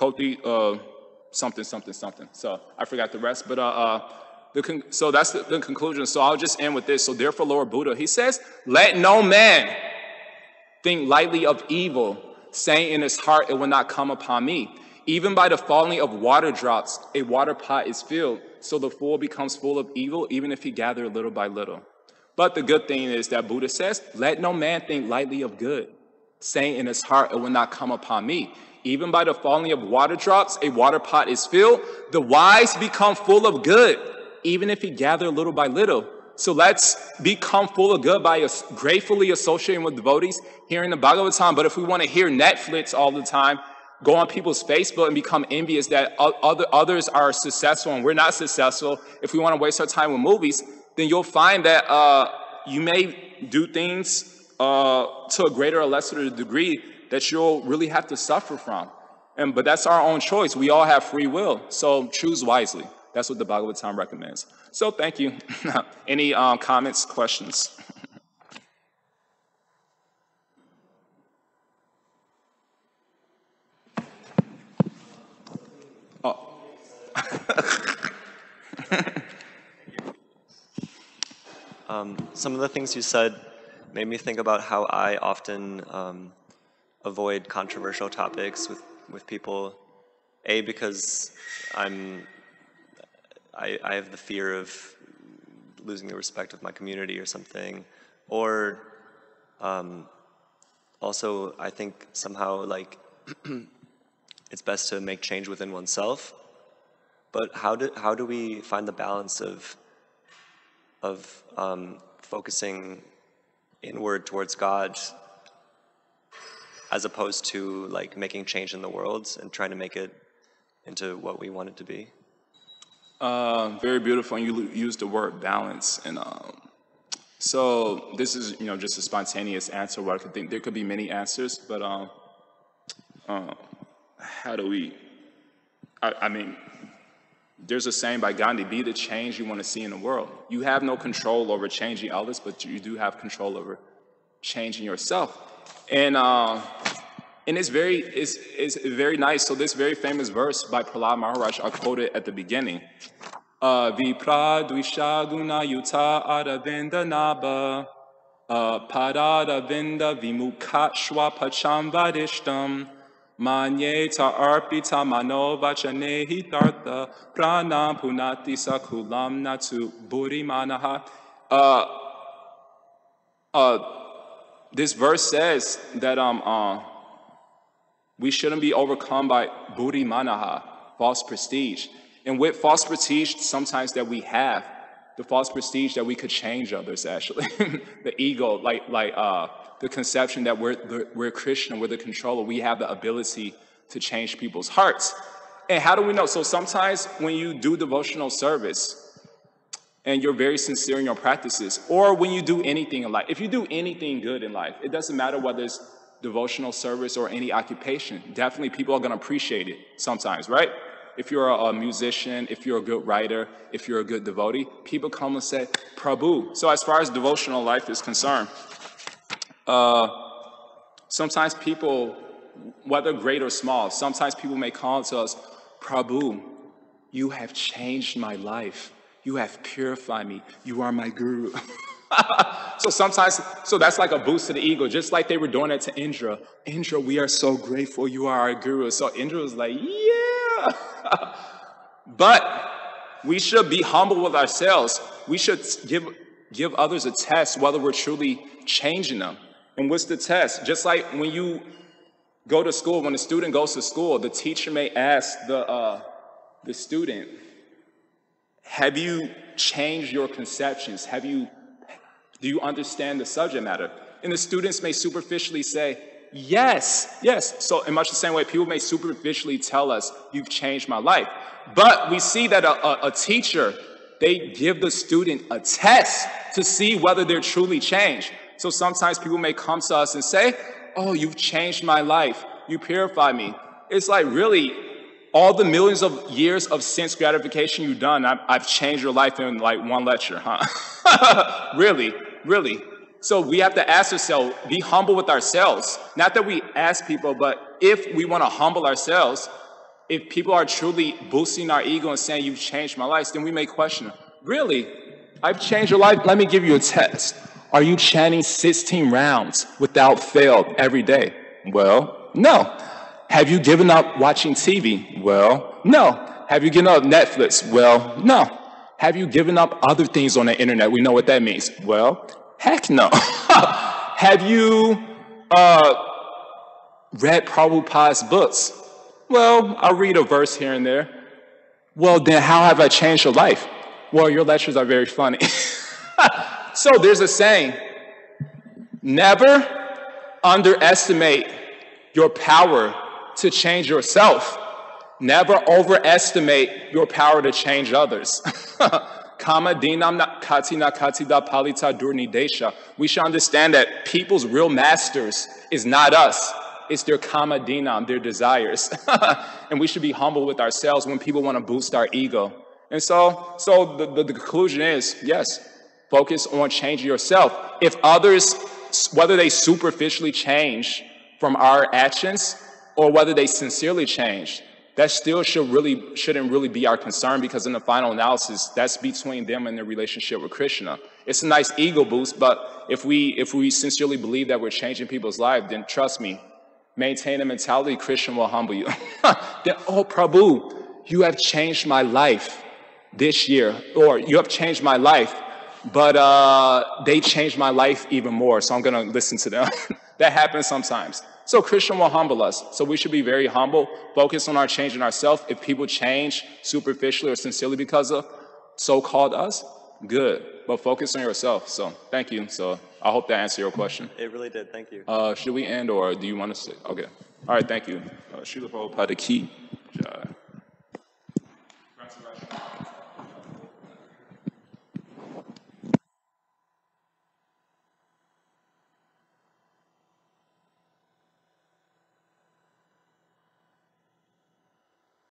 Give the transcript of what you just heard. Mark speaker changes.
Speaker 1: Koti, something, something, something. So I forgot the rest, but so that's the conclusion. So I'll just end with this. So therefore, Lord Buddha, he says, let no man think lightly of evil, saying in his heart, it will not come upon me. Even by the falling of water drops, a water pot is filled. So the fool becomes full of evil, even if he gather little by little. But the good thing is that Buddha says, let no man think lightly of good, saying in his heart, it will not come upon me. Even by the falling of water drops, a water pot is filled. The wise become full of good, even if he gather little by little. So let's become full of good by gratefully associating with devotees, hearing the Bhagavatam. But if we want to hear Netflix all the time, go on people's Facebook and become envious that others are successful and we're not successful, if we want to waste our time with movies, then you'll find that you may do things to a greater or lesser degree that you'll really have to suffer from. But that's our own choice. We all have free will. So choose wisely. That's what the Bhagavatam recommends. So thank you. Any comments, questions? Oh.
Speaker 2: Some of the things you said made me think about how I often avoid controversial topics with people. A, because I have the fear of losing the respect of my community or something, or also I think somehow like it's best to make change within oneself. But how do we find the balance of focusing inward towards God as opposed to like making change in the world and trying to make it into what we want it to be?
Speaker 1: Very beautiful, and you used the word balance, and so this is just a spontaneous answer. What I could think there could be many answers, but how do we? I mean, there's a saying by Gandhi: "Be the change you want to see in the world." You have no control over changing others, but you do have control over changing yourself, and it's very nice. So this very famous verse by Prahlad Maharaj, I quoted at the beginning. Vipra dvisha guna yuta aravinda naba parada vinda vimukha shwapacham vadishtam manyeta arpita manovachane hitartha pranam punati sakulam natu buddhi manaha. This verse says that we shouldn't be overcome by buddhi manaha, false prestige. And with false prestige, sometimes that we have, the false prestige that we could change others, actually. The ego, like the conception that we're Krishna, we're the controller, we have the ability to change people's hearts. And how do we know? So sometimes when you do devotional service, and you're very sincere in your practices, or when you do anything in life, if you do anything good in life, it doesn't matter whether it's devotional service or any occupation, definitely people are going to appreciate it sometimes, right? If you're a musician, if you're a good writer, if you're a good devotee, people come and say, Prabhu. So as far as devotional life is concerned, sometimes people, whether great or small, sometimes people may call to us, Prabhu, you have changed my life. You have purified me. You are my guru. So that's like a boost to the ego, just like they were doing it to Indra. Indra, we are so grateful you are our guru. So Indra was like, yeah. But we should be humble with ourselves. We should give others a test whether we're truly changing them. And what's the test? Just like when you go to school, when a student goes to school, the teacher may ask the student, have you changed your conceptions? Do you understand the subject matter? And the students may superficially say, yes. So in much the same way, people may superficially tell us, you've changed my life. But we see that a teacher, they give the student a test to see whether they're truly changed. So sometimes people may come to us and say, oh, you've changed my life. You purify me. It's like, really, all the millions of years of sense gratification you've done, I've changed your life in like one lecture, huh? Really. So we have to ask ourselves, be humble with ourselves. Not that we ask people, but if we want to humble ourselves, if people are truly boosting our ego and saying, you've changed my life, then we may question, really? I've changed your life? Let me give you a test. Are you chanting 16 rounds without fail every day? Well, no. Have you given up watching TV? Well, no. Have you given up Netflix? Well, no. Have you given up other things on the internet? We know what that means. Well, heck no. Have you read Prabhupada's books? Well, I'll read a verse here and there. Well, then how have I changed your life? Well, your lectures are very funny. So there's a saying, never underestimate your power to change yourself. Never overestimate your power to change others. Kama dinam katina katida palita durnidesha. We should understand that people's real masters is not us. It's their kama dinam, their desires. And we should be humble with ourselves when people want to boost our ego. And so the conclusion is, yes, focus on changing yourself. If others, whether they superficially change from our actions or whether they sincerely change, that still shouldn't really be our concern, because in the final analysis, that's between them and their relationship with Krishna. It's a nice ego boost, but if we sincerely believe that we're changing people's lives, then trust me, maintain a mentality, Krishna will humble you. Then, oh, Prabhu, you have changed my life this year, or you have changed my life, but they changed my life even more, so I'm going to listen to them. That happens sometimes. So Krishna will humble us. So we should be very humble, focus on our changing ourselves. If people change superficially or sincerely because of so-called us, good. But focus on yourself. So thank you. So I hope that answered your question.
Speaker 2: It really did. Thank you.
Speaker 1: Should we end, or do you want to say? Okay. All right. Thank you. Srila Prabhupada Ki Jai.